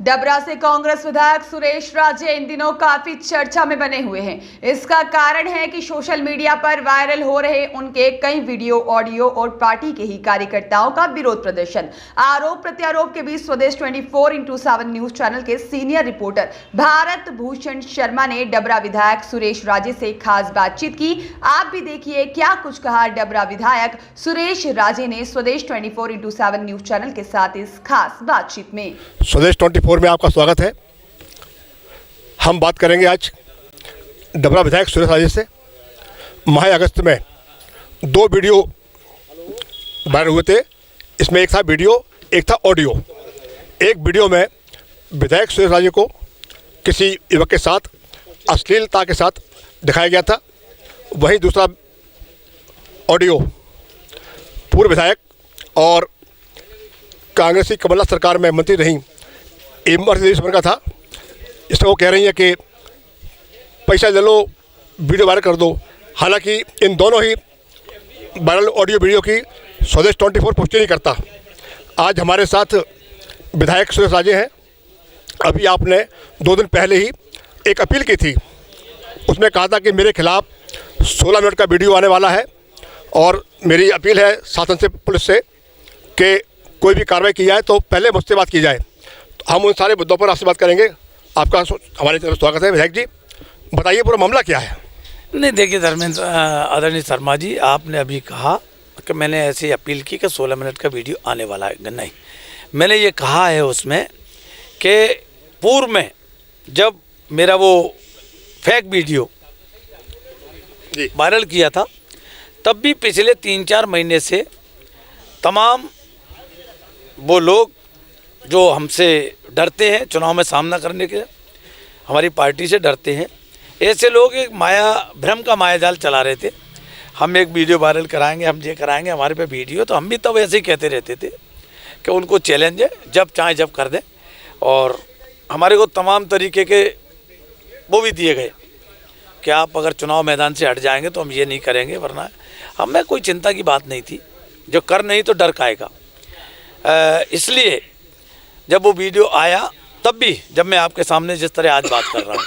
डबरा से कांग्रेस विधायक सुरेश राजे इन दिनों काफी चर्चा में बने हुए हैं। इसका कारण है कि सोशल मीडिया पर वायरल हो रहे उनके कई वीडियो, ऑडियो और पार्टी के ही कार्यकर्ताओं का विरोध प्रदर्शन। आरोप प्रत्यारोप के बीच स्वदेश 24x7 न्यूज चैनल के सीनियर रिपोर्टर भारत भूषण शर्मा ने डबरा विधायक सुरेश राजे से खास बातचीत की। आप भी देखिए क्या कुछ कहा डबरा विधायक सुरेश राजे ने स्वदेश 24x7 न्यूज चैनल के साथ इस खास बातचीत में। स्वदेश 24 में आपका स्वागत है। हम बात करेंगे आज डबरा विधायक सुरेश राजे से। माह अगस्त में 2 वीडियो वायरल हुए थे। इसमें एक था वीडियो, एक था ऑडियो। एक वीडियो में विधायक सुरेश राजे को किसी युवक के साथ अश्लीलता के साथ दिखाया गया था। वहीं दूसरा ऑडियो पूर्व विधायक और कांग्रेसी कमलनाथ सरकार में मंत्री रही इमरती देवी का था। इसमें वो कह रही है कि पैसा ले लो, वीडियो वायरल कर दो। हालांकि इन दोनों ही वायरल ऑडियो वीडियो की स्वदेश 24 पुष्टि नहीं करता। आज हमारे साथ विधायक सुरेश राजे हैं। अभी आपने 2 दिन पहले ही एक अपील की थी, उसमें कहा था कि मेरे खिलाफ 16 मिनट का वीडियो आने वाला है और मेरी अपील है शासन से, पुलिस से कि कोई भी कार्रवाई की जाए तो पहले मुझसे बात की जाए। तो हम उन सारे मुद्दों पर आपसे बात करेंगे। आपका हमारी तरफ स्वागत है विधायक जी। बताइए पूरा मामला क्या है। नहीं, देखिए धर्मेंद्र आदरणीय शर्मा जी, आपने अभी कहा कि मैंने ऐसी अपील की कि 16 मिनट का वीडियो आने वाला है। नहीं, मैंने ये कहा है उसमें कि पूर्व में जब मेरा वो फेक वीडियो वायरल किया था, तब भी पिछले 3-4 महीने से तमाम वो लोग जो हमसे डरते हैं, चुनाव में सामना करने के, हमारी पार्टी से डरते हैं, ऐसे लोग एक भ्रम का मायाजाल चला रहे थे। हम एक वीडियो वायरल कराएंगे, हम ये कराएंगे, हमारे पे वीडियो। तो हम भी तब ऐसे ही कहते रहते थे कि उनको चैलेंज है, जब चाहे जब कर दें। और हमारे को तमाम तरीके के वो भी दिए गए कि आप अगर चुनाव मैदान से हट जाएंगे तो हम ये नहीं करेंगे, वरना हमें कोई चिंता की बात नहीं थी। जो कर नहीं तो डर काएगा। इसलिए जब वो वीडियो आया, तब भी जब मैं आपके सामने जिस तरह आज बात कर रहा हूँ,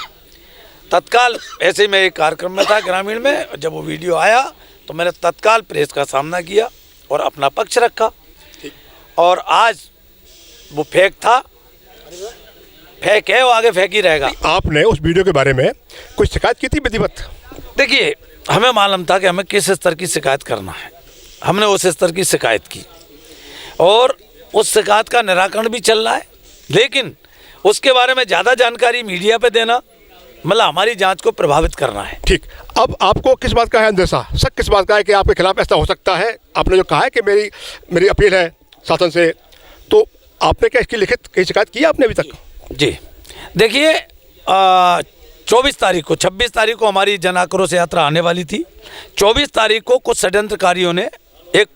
तत्काल ऐसे ही मैं एक कार्यक्रम में था ग्रामीण में, जब वो वीडियो आया तो मैंने तत्काल प्रेस का सामना किया और अपना पक्ष रखा। और आज वो फेक था, फेक है, वो आगे फेक ही रहेगा। आपने उस वीडियो के बारे में कुछ शिकायत की थी विधिवत? देखिए, हमें मालूम था कि हमें किस स्तर की शिकायत करना है। हमने उस स्तर की शिकायत की और उस शिकायत का निराकरण भी चल रहा है। लेकिन उसके बारे में ज़्यादा जानकारी मीडिया पे देना मतलब हमारी जांच को प्रभावित करना है। ठीक, अब आपको किस बात का है अंदेशा, शक किस बात का है कि आपके खिलाफ ऐसा हो सकता है? आपने जो कहा है कि मेरी अपील है शासन से, तो आपने क्या इसकी लिखित कहीं शिकायत की आपने अभी तक? जी, देखिए 24 तारीख को, 26 तारीख को हमारी जन आक्रोश यात्रा आने वाली थी। 24 तारीख को कुछ षड्यंत्रकारियों ने एक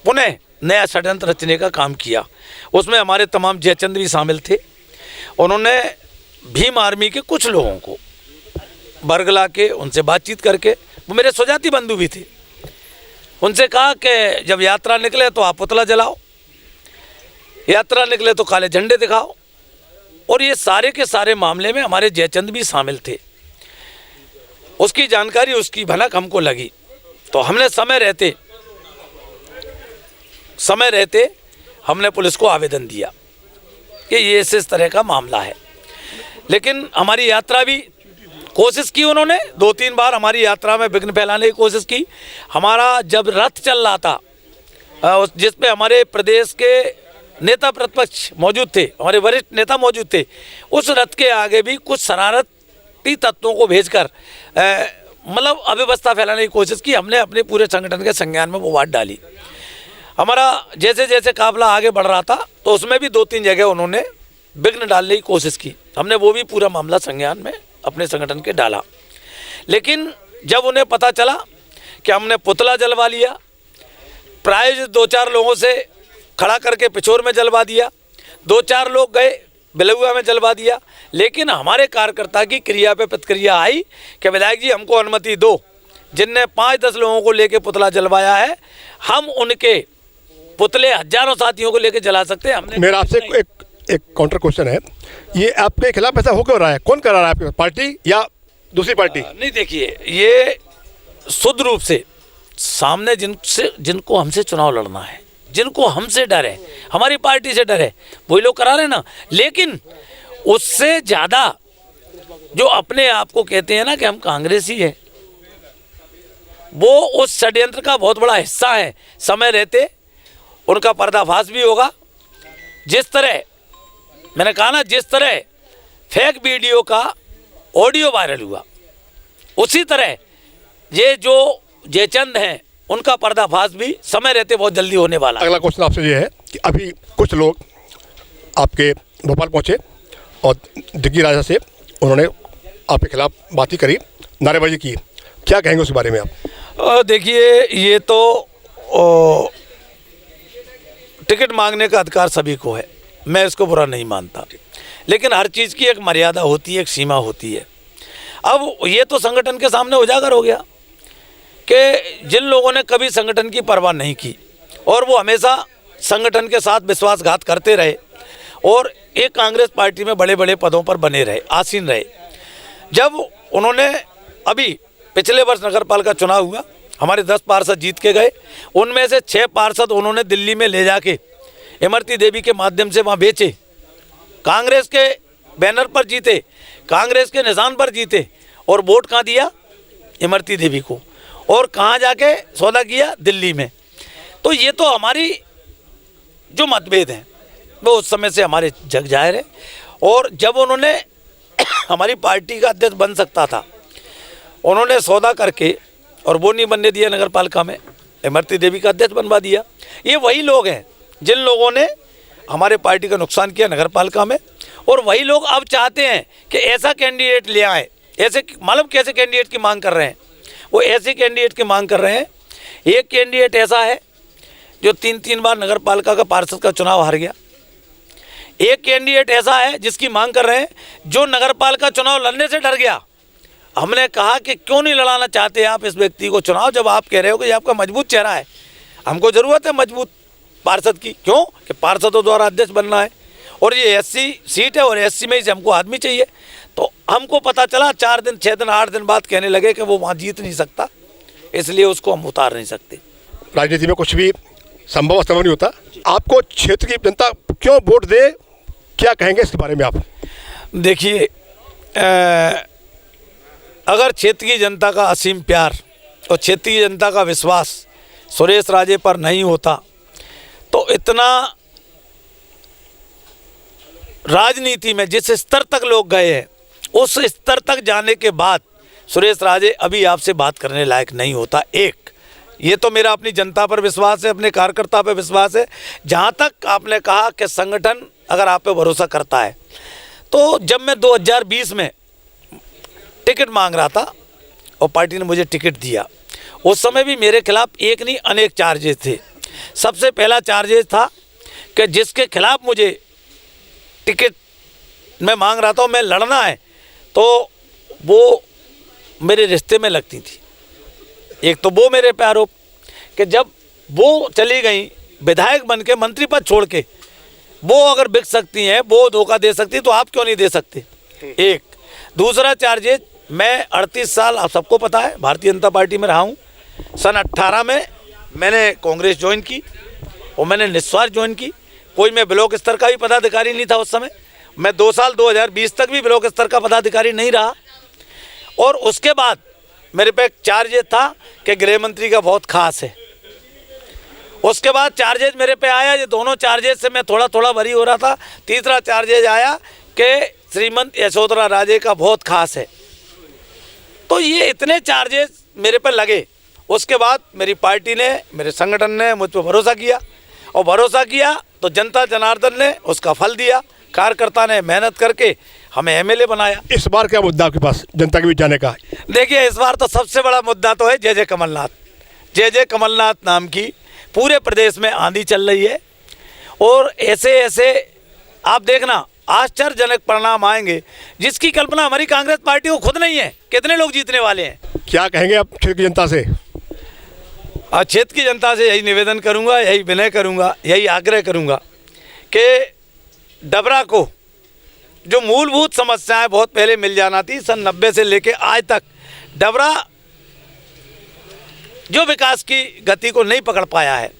पुनः नया षड्यंत्र रचने का काम किया। उसमें हमारे तमाम जयचंद भी शामिल थे। उन्होंने भीम आर्मी के कुछ लोगों को बरगला के उनसे बातचीत करके, वो मेरे स्वजाति बंधु भी थे, उनसे कहा कि जब यात्रा निकले तो आप पुतला जलाओ, यात्रा निकले तो काले झंडे दिखाओ। और ये सारे के सारे मामले में हमारे जयचंद भी शामिल थे। उसकी जानकारी, उसकी भनक हमको लगी, तो हमने समय रहते हमने पुलिस को आवेदन दिया कि ये इस तरह का मामला है। लेकिन हमारी यात्रा भी कोशिश की उन्होंने 2-3 बार हमारी यात्रा में विघ्न फैलाने की कोशिश की। हमारा जब रथ चल रहा था, जिसपे हमारे प्रदेश के नेता प्रतिपक्ष मौजूद थे, हमारे वरिष्ठ नेता मौजूद थे, उस रथ के आगे भी कुछ शरारती तत्वों को भेजकर मतलब अव्यवस्था फैलाने की कोशिश की। हमने अपने पूरे संगठन के संज्ञान में वो बात डाली। हमारा जैसे जैसे काफिला आगे बढ़ रहा था तो उसमें भी 2-3 जगह उन्होंने विघ्न डालने की कोशिश की। हमने वो भी पूरा मामला संज्ञान में अपने संगठन के डाला। लेकिन जब उन्हें पता चला कि हमने पुतला जलवा लिया, प्रायोजित 2-4 लोगों से खड़ा करके पिछोर में जलवा दिया, 2-4 लोग गए बिलुआ में जलवा दिया, लेकिन हमारे कार्यकर्ता की क्रिया पे प्रतिक्रिया आई कि विधायक जी हमको अनुमति दो, जिनने 5-10 लोगों को लेके पुतला जलवाया है, हम उनके पुतले हजारों साथियों को लेके जला सकते हैं। हमने मेरा आपसे एक एक काउंटर क्वेश्चन है, ये आपके खिलाफ ऐसा हो क्यों रहा है? कौन करा रहा है आपके, पार्टी या दूसरी पार्टी? नहीं, देखिए, ये शुद्ध रूप से सामने जिनको हमसे चुनाव लड़ना है, जिनको हमसे डर है, हमारी पार्टी से डर है, वही लोग करा रहे ना। लेकिन उससे ज़्यादा जो अपने आप को कहते हैं ना कि हम कांग्रेसी है, वो उस षड्यंत्र का बहुत बड़ा हिस्सा है। समय रहते उनका पर्दाफाश भी होगा। जिस तरह मैंने कहा ना, जिस तरह फेक वीडियो का ऑडियो वायरल हुआ, उसी तरह ये जो जयचंद हैं उनका पर्दाफाश भी समय रहते बहुत जल्दी होने वाला है। अगला क्वेश्चन आपसे ये है कि अभी कुछ लोग आपके भोपाल पहुंचे और दिग्गी राजा से उन्होंने आपके खिलाफ बातें करी, नारेबाजी की, क्या कहेंगे उस बारे में आप? देखिए, ये तो टिकट मांगने का अधिकार सभी को है, मैं इसको बुरा नहीं मानता, लेकिन हर चीज़ की एक मर्यादा होती है, एक सीमा होती है। अब ये तो संगठन के सामने उजागर हो गया कि जिन लोगों ने कभी संगठन की परवाह नहीं की और वो हमेशा संगठन के साथ विश्वासघात करते रहे और एक कांग्रेस पार्टी में बड़े बड़े पदों पर बने रहे, आसीन रहे। जब उन्होंने अभी पिछले वर्ष नगर पालिका चुनाव हुआ, हमारे 10 पार्षद जीत के गए, उनमें से 6 पार्षद उन्होंने दिल्ली में ले जाके इमरती देवी के माध्यम से वहाँ बेचे। कांग्रेस के बैनर पर जीते, कांग्रेस के निशान पर जीते, और वोट कहाँ दिया? इमरती देवी को। और कहाँ जाके सौदा किया? दिल्ली में। तो ये तो हमारी जो मतभेद हैं वो उस समय से हमारे जग जाहिर है। और जब उन्होंने हमारी पार्टी का अध्यक्ष बन सकता था, उन्होंने सौदा करके और वो नहीं बनने दिया नगर पालिका में, इमरती देवी का अध्यक्ष बनवा दिया। ये वही लोग हैं जिन लोगों ने हमारे पार्टी का नुकसान किया नगर पालिका में, और वही लोग अब चाहते हैं कि ऐसा कैंडिडेट ले आए। ऐसे मालूम कैसे कैंडिडेट की मांग कर रहे हैं? वो ऐसे कैंडिडेट की मांग कर रहे हैं, एक कैंडिडेट ऐसा है जो 3 बार नगर पालिका का पार्षद का चुनाव हार गया। एक कैंडिडेट ऐसा है जिसकी मांग कर रहे हैं जो नगर पालिका चुनाव लड़ने से डर गया। हमने कहा कि क्यों नहीं लड़ाना चाहते आप इस व्यक्ति को चुनाव, जब आप कह रहे हो कि ये आपका मजबूत चेहरा है। हमको ज़रूरत है मजबूत पार्षद की, क्यों कि पार्षदों द्वारा अध्यक्ष बनना है और ये एससी सीट है और एससी में ही हमको आदमी चाहिए। तो हमको पता चला 4 दिन 6 दिन 8 दिन बाद कहने लगे कि वो वहाँ जीत नहीं सकता, इसलिए उसको हम उतार नहीं सकते। राजनीति में कुछ भी संभव असंभव नहीं होता। आपको क्षेत्र की जनता क्यों वोट दे, क्या कहेंगे इसके बारे में आप? देखिए, अगर क्षेत्र की जनता का असीम प्यार और क्षेत्र की जनता का विश्वास सुरेश राजे पर नहीं होता तो इतना राजनीति में जिस स्तर तक लोग गए हैं, उस स्तर तक जाने के बाद सुरेश राजे अभी आपसे बात करने लायक नहीं होता। एक ये तो मेरा अपनी जनता पर विश्वास है, अपने कार्यकर्ता पर विश्वास है। जहाँ तक आपने कहा कि संगठन अगर आप पे भरोसा करता है, तो जब मैं 2020 में टिकट मांग रहा था और पार्टी ने मुझे टिकट दिया, उस समय भी मेरे खिलाफ एक नहीं अनेक चार्जेस थे। सबसे पहला चार्जेस था कि जिसके खिलाफ मुझे टिकट मैं मांग रहा था, मैं लड़ना है, तो वो मेरे रिश्ते में लगती थी। एक तो वो मेरे पे आरोप कि जब वो चली गई विधायक बन के, मंत्री पद छोड़ के, वो अगर बिक सकती हैं, वो धोखा दे सकती, तो आप क्यों नहीं दे सकते? एक दूसरा चार्जेज, मैं 38 साल, आप सबको पता है, भारतीय जनता पार्टी में रहा हूँ। सन 18 में मैंने कांग्रेस ज्वाइन की और मैंने निस्वार्थ ज्वाइन की। कोई मैं ब्लॉक स्तर का भी पदाधिकारी नहीं था उस समय। मैं 2 साल 2020 तक भी ब्लॉक स्तर का पदाधिकारी नहीं रहा। और उसके बाद मेरे पे एक चार्जेज था कि गृह मंत्री का बहुत खास है। उसके बाद चार्जेज मेरे पे आया, ये दोनों चार्जेज से मैं थोड़ा थोड़ा भरी हो रहा था। तीसरा चार्जेज आया कि श्रीमंत यशोधरा राजे का बहुत खास है। तो ये इतने चार्जेस मेरे पर लगे। उसके बाद मेरी पार्टी ने, मेरे संगठन ने मुझ पर भरोसा किया, और भरोसा किया तो जनता जनार्दन ने उसका फल दिया। कार्यकर्ता ने मेहनत करके हमें एमएलए बनाया। इस बार क्या मुद्दा आपके पास जनता के बीच जाने का? देखिए, इस बार तो सबसे बड़ा मुद्दा तो है जय कमलनाथ। जय कमलनाथ नाम की पूरे प्रदेश में आंधी चल रही है, और ऐसे ऐसे आप देखना आश्चर्यजनक परिणाम आएंगे जिसकी कल्पना हमारी कांग्रेस पार्टी को खुद नहीं है। कितने लोग जीतने वाले हैं? क्या कहेंगे आप क्षेत्र की जनता से? क्षेत्र की जनता से यही निवेदन करूंगा, यही विनय करूंगा, यही आग्रह करूंगा कि डबरा को जो मूलभूत समस्याएं बहुत पहले मिल जाना थी, सन 90 से लेके आज तक डबरा जो विकास की गति को नहीं पकड़ पाया है,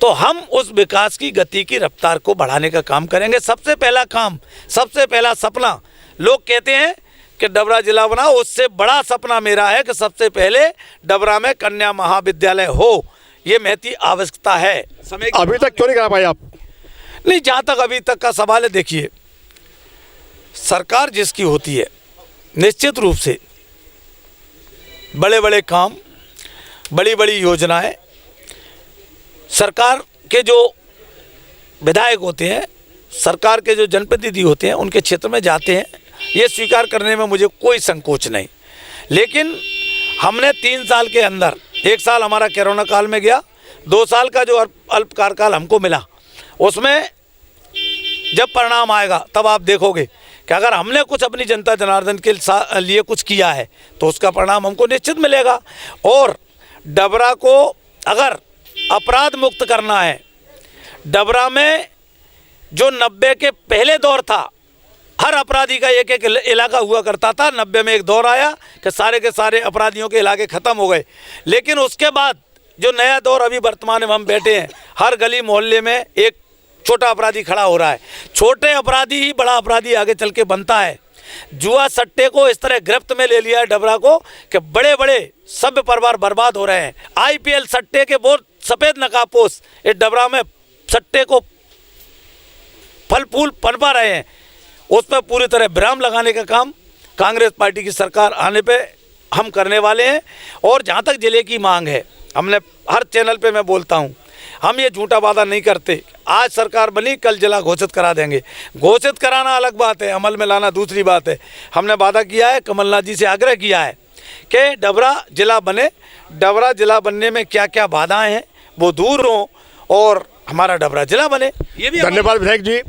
तो हम उस विकास की गति की रफ्तार को बढ़ाने का काम करेंगे। सबसे पहला काम, सबसे पहला सपना, लोग कहते हैं कि डबरा जिला बना, उससे बड़ा सपना मेरा है कि सबसे पहले डबरा में कन्या महाविद्यालय हो। ये महती आवश्यकता है। समय अभी तक क्यों नहीं करा पाए आप? नहीं, जहाँ तक अभी तक का सवाल है, देखिए सरकार जिसकी होती है निश्चित रूप से बड़े बड़े काम, बड़ी बड़ी योजनाएं, सरकार के जो विधायक होते हैं, सरकार के जो जनप्रतिनिधि होते हैं, उनके क्षेत्र में जाते हैं, ये स्वीकार करने में मुझे कोई संकोच नहीं। लेकिन हमने 3 साल के अंदर, 1 साल हमारा कोरोना काल में गया, 2 साल का जो अल्प कार्यकाल हमको मिला, उसमें जब परिणाम आएगा तब आप देखोगे कि अगर हमने कुछ अपनी जनता जनार्दन के लिए कुछ किया है तो उसका परिणाम हमको निश्चित मिलेगा। और डबरा को अगर अपराध मुक्त करना है, डबरा में जो 90 के पहले दौर था, हर अपराधी का एक एक इलाका हुआ करता था। 90 में एक दौर आया कि सारे के सारे अपराधियों के इलाके ख़त्म हो गए। लेकिन उसके बाद जो नया दौर अभी वर्तमान में हम बैठे हैं, हर गली मोहल्ले में एक छोटा अपराधी खड़ा हो रहा है। छोटे अपराधी ही बड़ा अपराधी आगे चल के बनता है। जुआ सट्टे को इस तरह गिरफ्त में ले लिया है डबरा को कि बड़े बड़े सभ्य परिवार बर्बाद हो रहे हैं। IPL सट्टे के बहुत सफ़ेद नकाबपोश इस डबरा में सट्टे को फल फूल पनपा रहे हैं। उस पर पूरी तरह विराम लगाने का काम कांग्रेस पार्टी की सरकार आने पे हम करने वाले हैं। और जहाँ तक जिले की मांग है, हमने हर चैनल पे मैं बोलता हूँ, हम ये झूठा वादा नहीं करते। आज सरकार बनी, कल जिला घोषित करा देंगे। घोषित कराना अलग बात है, अमल में लाना दूसरी बात है। हमने वादा किया है, कमलनाथ जी से आग्रह किया है कि डबरा जिला बने। डबरा जिला बनने में क्या क्या बाधाएं हैं वो दूर हों और हमारा डबरा जिला बने। ये भी धन्यवाद विधायक जी।